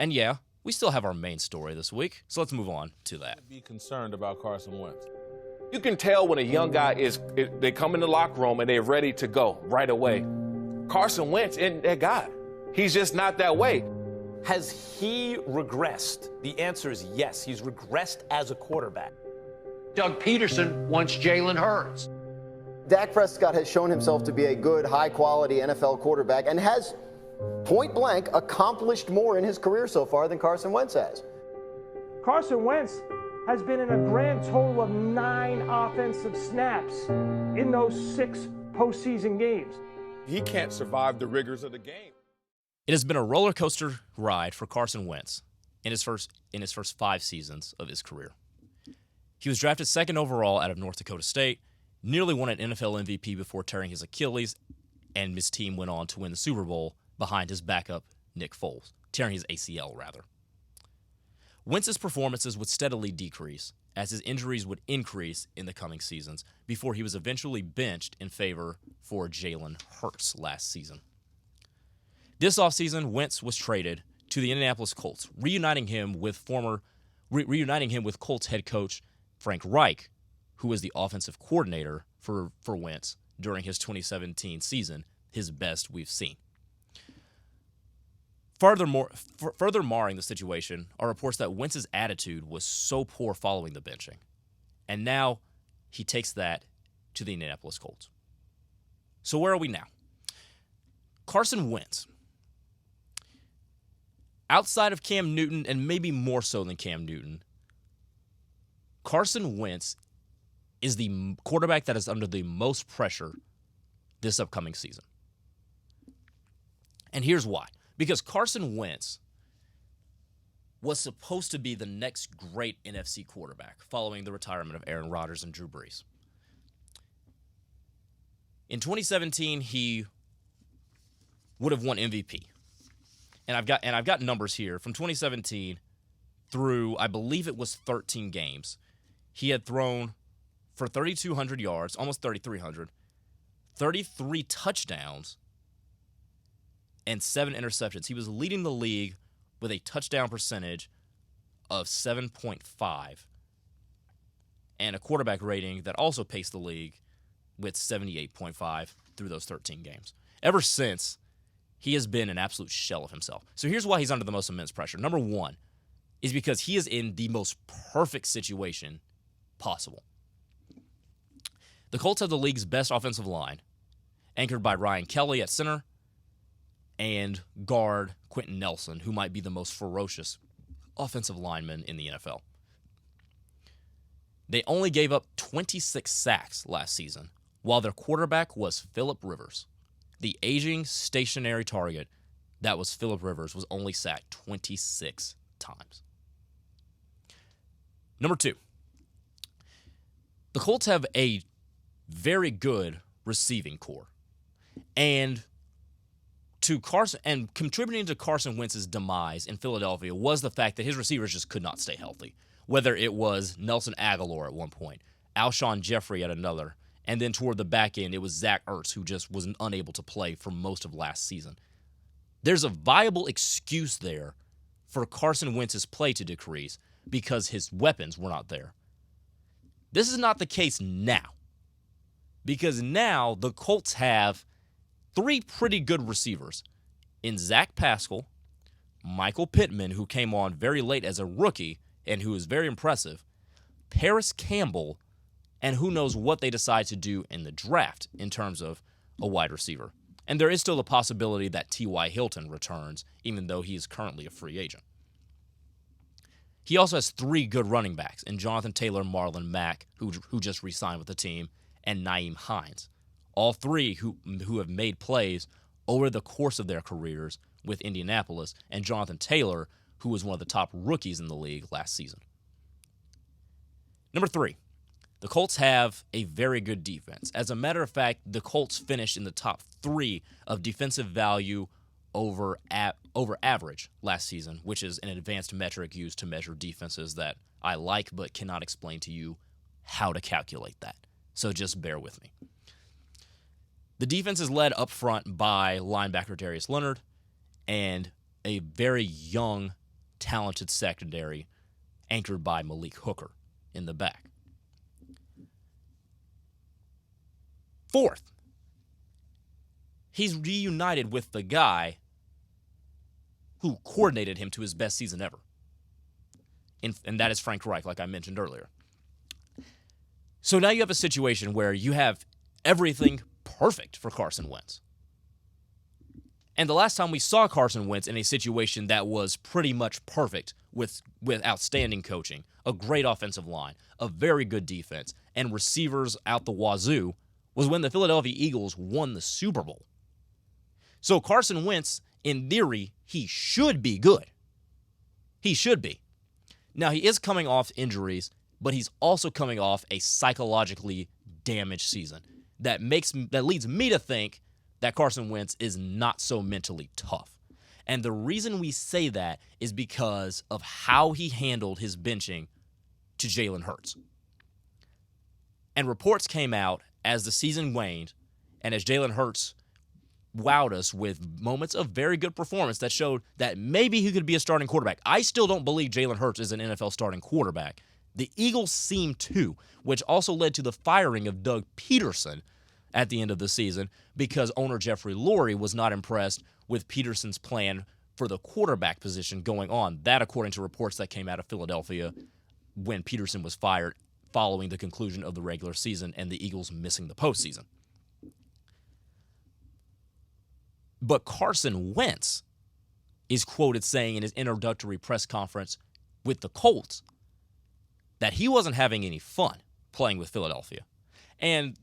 And yeah, we still have our main story this week, so let's move on to that. Be concerned about Carson Wentz. You can tell when a young guy they come in the locker room and they're ready to go right away. Carson Wentz isn't that guy. He's just not that way. Has he regressed? The answer is yes. He's regressed as a quarterback. Doug Peterson wants Jalen Hurts. Dak Prescott has shown himself to be a good, high-quality NFL quarterback and has, point blank, accomplished more in his career so far than Carson Wentz has. Carson Wentz has been in a grand total of 9 offensive snaps in those 6 postseason games. He can't survive the rigors of the game. It has been a roller coaster ride for Carson Wentz in his first 5 seasons of his career. He was drafted 2nd overall out of North Dakota State, nearly won an NFL MVP before tearing his Achilles, and his team went on to win the Super Bowl behind his backup, Nick Foles, tearing his ACL, rather. Wentz's performances would steadily decrease as his injuries would increase in the coming seasons before he was eventually benched in favor for Jalen Hurts last season. This offseason, Wentz was traded to the Indianapolis Colts, reuniting him with Colts head coach Frank Reich, who was the offensive coordinator for Wentz during his 2017 season, his best we've seen. Further marring the situation are reports that Wentz's attitude was so poor following the benching, and now he takes that to the Indianapolis Colts. So where are we now? Carson Wentz. Outside of Cam Newton, and maybe more so than Cam Newton, Carson Wentz is the quarterback that is under the most pressure this upcoming season. And here's why. Because Carson Wentz was supposed to be the next great NFC quarterback following the retirement of Aaron Rodgers and Drew Brees. In 2017, he would have won MVP. And I've got numbers here from 2017 through, I believe it was 13 games. He had thrown for 3,200 yards, almost 3,300, 33 touchdowns, and 7 interceptions. He was leading the league with a touchdown percentage of 7.5 and a quarterback rating that also paced the league with 78.5 through those 13 games. Ever since, he has been an absolute shell of himself. So here's why he's under the most immense pressure. Number one is because he is in the most perfect situation possible. The Colts have the league's best offensive line, anchored by Ryan Kelly at center and guard Quentin Nelson, who might be the most ferocious offensive lineman in the NFL. They only gave up 26 sacks last season, while their quarterback was Phillip Rivers. The aging, stationary target that was Phillip Rivers was only sacked 26 times. Number two, the Colts have a very good receiving core. And contributing to Carson Wentz's demise in Philadelphia was the fact that his receivers just could not stay healthy. Whether it was Nelson Aguilar at one point, Alshon Jeffrey at another, and then toward the back end, it was Zach Ertz, who just was unable to play for most of last season. There's a viable excuse there for Carson Wentz's play to decrease because his weapons were not there. This is not the case now, because now the Colts have 3 pretty good receivers in Zach Pascal, Michael Pittman, who came on very late as a rookie and who is very impressive, Paris Campbell, and who knows what they decide to do in the draft in terms of a wide receiver. And there is still the possibility that T.Y. Hilton returns, even though he is currently a free agent. He also has 3 good running backs in Jonathan Taylor, Marlon Mack, who just re-signed with the team, and Nyheim Hines. All 3 who have made plays over the course of their careers with Indianapolis, and Jonathan Taylor, who was one of the top rookies in the league last season. Number 3, the Colts have a very good defense. As a matter of fact, the Colts finished in the top 3 of defensive value over average last season, which is an advanced metric used to measure defenses that I like but cannot explain to you how to calculate that. So just bear with me. The defense is led up front by linebacker Darius Leonard and a very young talented secondary anchored by Malik Hooker in the back. Fourth, he's reunited with the guy who coordinated him to his best season ever. And that is Frank Reich, like I mentioned earlier. So now you have a situation where you have everything perfect for Carson Wentz. And the last time we saw Carson Wentz in a situation that was pretty much perfect with outstanding coaching, a great offensive line, a very good defense, and receivers out the wazoo was when the Philadelphia Eagles won the Super Bowl. So Carson Wentz, in theory, he should be good. He should be. Now, he is coming off injuries, but he's also coming off a psychologically damaged season that leads me to think that Carson Wentz is not so mentally tough. And the reason we say that is because of how he handled his benching to Jalen Hurts. And reports came out as the season waned and as Jalen Hurts wowed us with moments of very good performance that showed that maybe he could be a starting quarterback. I still don't believe Jalen Hurts is an NFL starting quarterback. The Eagles seem to, which also led to the firing of Doug Peterson at the end of the season because owner Jeffrey Lurie was not impressed with Peterson's plan for the quarterback position going on. That, according to reports that came out of Philadelphia when Peterson was fired following the conclusion of the regular season and the Eagles missing the postseason. But Carson Wentz is quoted saying in his introductory press conference with the Colts that he wasn't having any fun playing with Philadelphia. And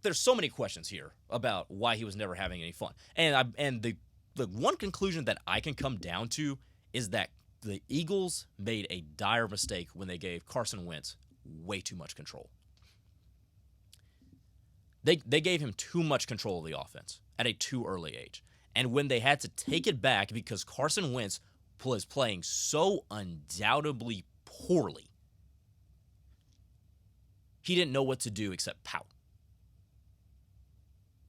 there's so many questions here about why he was never having any fun. And the one conclusion that I can come down to is that the Eagles made a dire mistake when they gave Carson Wentz way too much control. They gave him too much control of the offense at a too early age. And when they had to take it back because Carson Wentz was playing so undoubtedly poorly, he didn't know what to do except pout.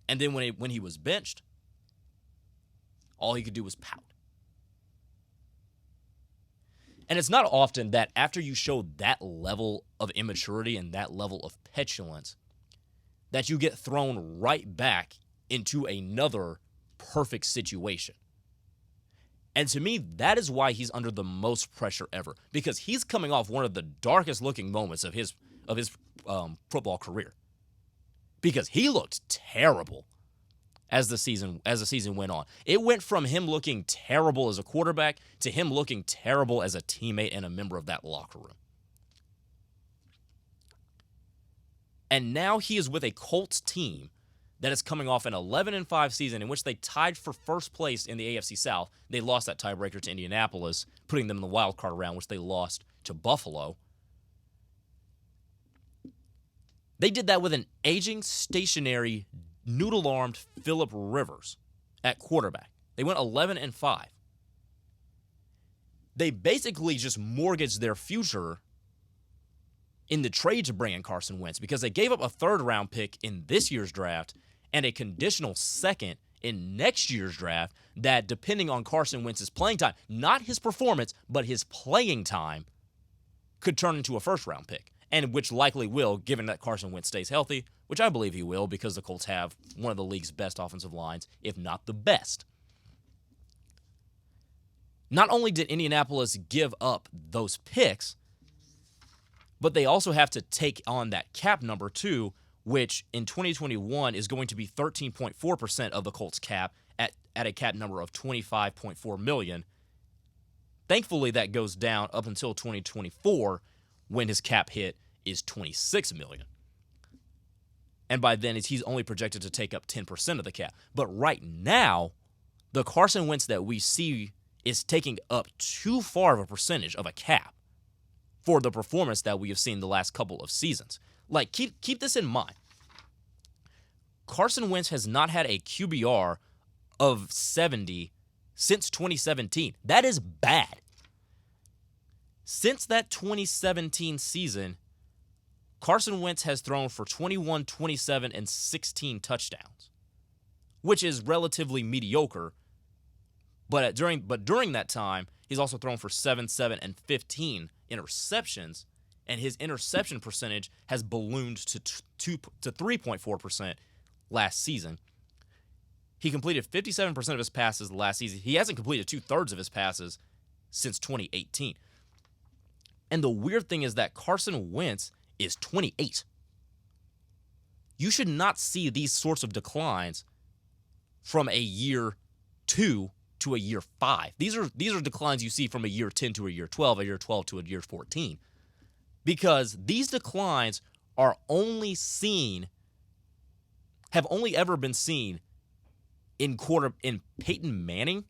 And then when he was benched, all he could do was pout. And it's not often that after you show that level of immaturity and that level of petulance, that you get thrown right back into another perfect situation. And to me, that is why he's under the most pressure ever, because he's coming off one of the darkest looking moments of his football career, because he looked terrible as the season went on. It went from him looking terrible as a quarterback to him looking terrible as a teammate and a member of that locker room. And now he is with a Colts team that is coming off an 11-5 season in which they tied for first place in the AFC South. They lost that tiebreaker to Indianapolis, putting them in the wild card round, which they lost to Buffalo. They did that with an aging, stationary, noodle-armed Phillip Rivers at quarterback. They went 11-5. They basically just mortgaged their future in the trade to bring in Carson Wentz because they gave up a third-round pick in this year's draft and a conditional second in next year's draft that, depending on Carson Wentz's playing time, not his performance, but his playing time, could turn into a first-round pick, and which likely will, given that Carson Wentz stays healthy, which I believe he will because the Colts have one of the league's best offensive lines, if not the best. Not only did Indianapolis give up those picks, but they also have to take on that cap number too, which in 2021 is going to be 13.4% of the Colts cap at a cap number of $25.4 million. Thankfully, that goes down up until 2024 when his cap hit is $26 million. And by then, he's only projected to take up 10% of the cap. But right now, the Carson Wentz that we see is taking up too far of a percentage of a cap for the performance that we have seen the last couple of seasons. Like, keep this in mind. Carson Wentz has not had a QBR of 70 since 2017. That is bad. Since that 2017 season, Carson Wentz has thrown for 21, 27, and 16 touchdowns, which is relatively mediocre. But during that time, He's also thrown for 7, 7, and 15 interceptions, and his interception percentage has ballooned to 3.4% last season. He completed 57% of his passes last season. He hasn't completed 2/3 of his passes since 2018. And the weird thing is that Carson Wentz is 28. You should not see these sorts of declines from a year 2 to a year 5. These are declines you see from a year 10 to a year 12, a year 12 to a year 14. Because these declines are only have only ever been seen in Peyton Manning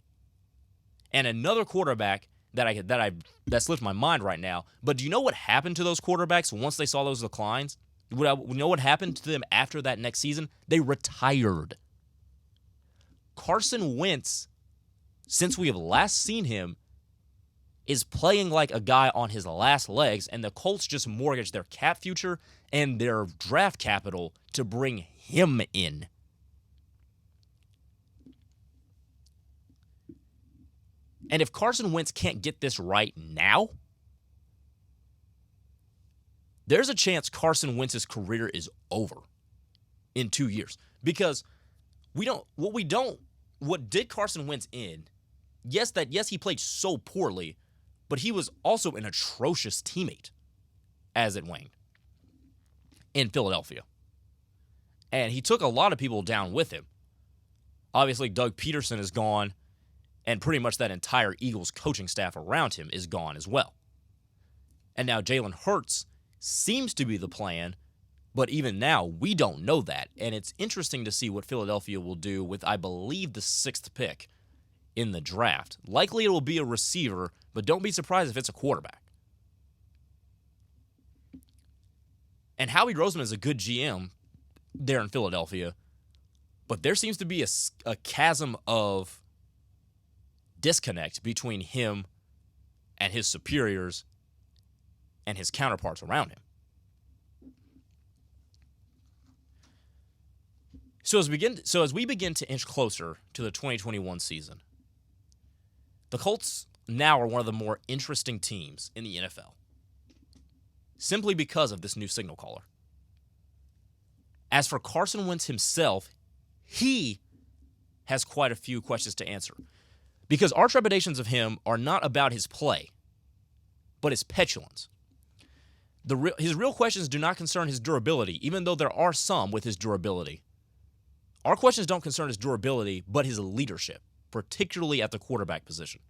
and another quarterback that slipped my mind right now. But do you know what happened to those quarterbacks once they saw those declines? You know what happened to them after that next season? They retired. Carson Wentz, since we have last seen him, is playing like a guy on his last legs, and the Colts just mortgaged their cap future and their draft capital to bring him in. And if Carson Wentz can't get this right now, there's a chance Carson Wentz's career is over in 2 years. Because what did Carson Wentz in? Yes, he played so poorly, but he was also an atrocious teammate as it waned in Philadelphia. And he took a lot of people down with him. Obviously, Doug Peterson is gone, and pretty much that entire Eagles coaching staff around him is gone as well. And now Jalen Hurts seems to be the plan, but even now, we don't know that. And it's interesting to see what Philadelphia will do with, I believe, the 6th pick in the draft. Likely it will be a receiver, but don't be surprised if it's a quarterback. And Howie Roseman is a good GM there in Philadelphia, but there seems to be a chasm of disconnect between him and his superiors and his counterparts around him. So as we begin to inch closer to the 2021 season, the Colts now are one of the more interesting teams in the NFL, simply because of this new signal caller. As for Carson Wentz himself, he has quite a few questions to answer, because our trepidations of him are not about his play, but his petulance. His real questions do not concern his durability, even though there are some with his durability. Our questions don't concern his durability, but his leadership, particularly at the quarterback position.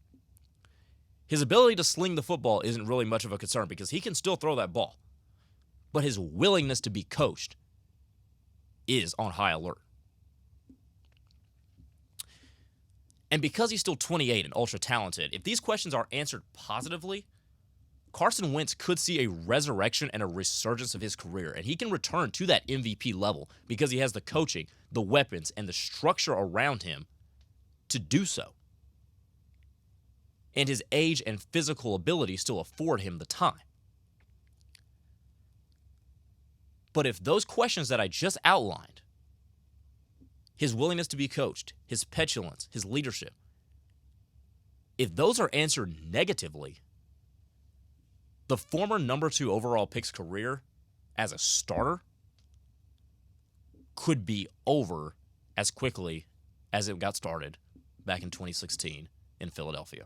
His ability to sling the football isn't really much of a concern because he can still throw that ball. But his willingness to be coached is on high alert. And because he's still 28 and ultra talented, if these questions are answered positively, Carson Wentz could see a resurrection and a resurgence of his career, and he can return to that MVP level because he has the coaching, the weapons, and the structure around him to do so. And his age and physical ability still afford him the time. But if those questions that I just outlined, his willingness to be coached, his petulance, his leadership, if those are answered negatively, the former number 2 overall pick's career as a starter could be over as quickly as it got started back in 2016 in Philadelphia.